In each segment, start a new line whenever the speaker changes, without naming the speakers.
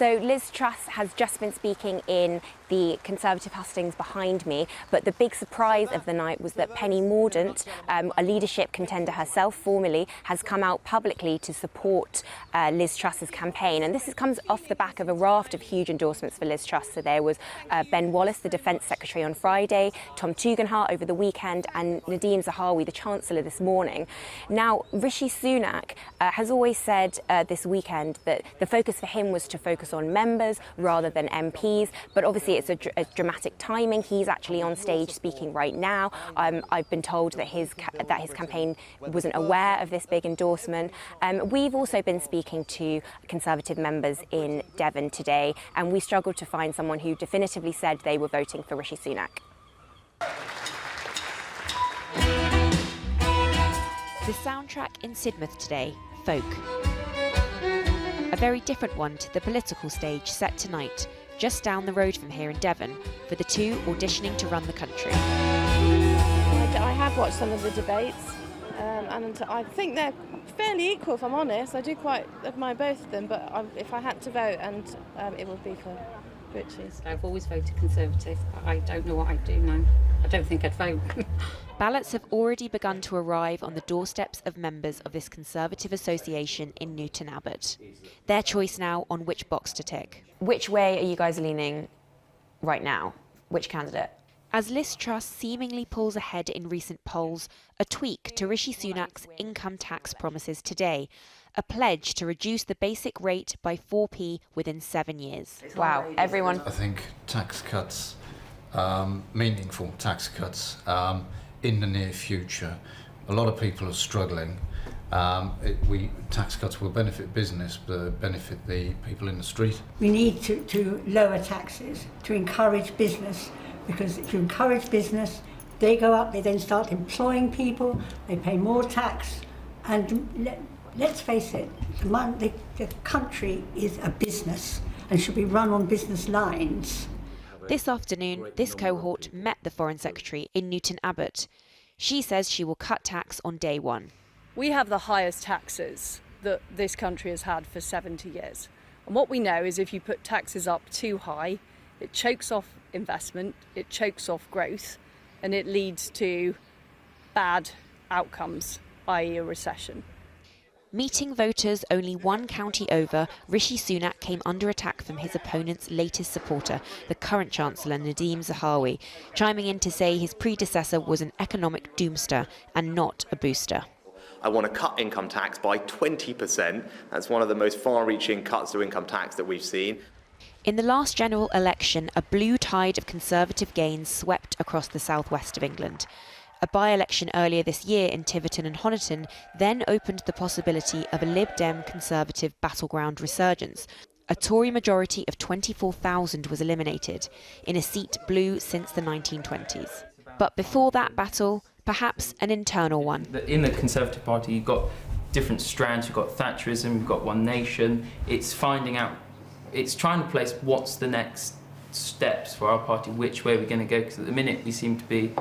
So Liz Truss has just been speaking in the Conservative hustings behind me, but the big surprise of the night was that Penny Mordaunt, a leadership contender herself formally, has come out publicly to support Liz Truss's campaign. And this comes off the back of a raft of huge endorsements for Liz Truss. So there was Ben Wallace, the Defence Secretary, on Friday, Tom Tugendhat over the weekend, and Nadhim Zahawi, the Chancellor, this morning. Now, Rishi Sunak has always said this weekend that the focus for him was to focus on members rather than MPs, but obviously it's a dramatic timing. He's actually on stage speaking right now. I've been told that his campaign wasn't aware of this big endorsement. We've also been speaking to Conservative members in Devon today, and we struggled to find someone who definitively said they were voting for Rishi Sunak.
The soundtrack in Sidmouth today, folk. A very different one to the political stage set tonight, just down the road from here in Devon, for the two auditioning to run the country.
I have watched some of the debates, and I think they're fairly equal, if I'm honest. I do quite admire both of them, but if I had to vote, and it would be for Richie's.
I've always voted Conservative. I don't know what I'd do now. I don't think I'd vote.
Ballots have already begun to arrive on the doorsteps of members of this Conservative association in Newton Abbot. Their choice now on which box to tick.
Which way are you guys leaning right now? Which candidate?
As Liz Truss seemingly pulls ahead in recent polls, a tweak to Rishi Sunak's income tax promises today, a pledge to reduce the basic rate by 4p within 7 years.
Wow, everyone.
I think tax cuts, meaningful tax cuts, in the near future. A lot of people are struggling. Tax cuts will benefit business, but benefit the people in the street.
We need to lower taxes to encourage business, because if you encourage business, they go up, they then start employing people, they pay more tax, and let's face it, the country is a business and should be run on business lines.
This afternoon, this cohort met the Foreign Secretary in Newton Abbot. She says she will cut tax on day one.
We have the highest taxes that this country has had for 70 years. And what we know is if you put taxes up too high, it chokes off investment, it chokes off growth, and it leads to bad outcomes, i.e. a recession.
Meeting voters only one county over, Rishi Sunak came under attack from his opponent's latest supporter, the current Chancellor Nadhim Zahawi, chiming in to say his predecessor was an economic doomster and not a booster.
I want to cut income tax by 20%. That's one of the most far-reaching cuts to income tax that we've seen.
In the last general election, a blue tide of Conservative gains swept across the southwest of England. A by-election earlier this year in Tiverton and Honiton then opened the possibility of a Lib Dem Conservative battleground resurgence. A Tory majority of 24,000 was eliminated, in a seat blue since the 1920s. But before that battle, perhaps an internal one.
In the Conservative Party, you've got different strands. You've got Thatcherism, you've got One Nation. It's finding out, it's trying to place what's the next steps for our party, which way we're going to go, because at the minute we seem to be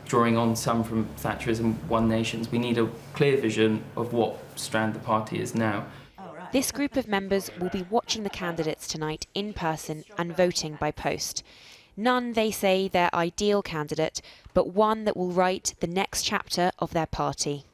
drawing on some from Thatcherism, One Nations. We need a clear vision of what strand the party is now.
This group of members will be watching the candidates tonight in person and voting by post. None, they say, their ideal candidate, but one that will write the next chapter of their party.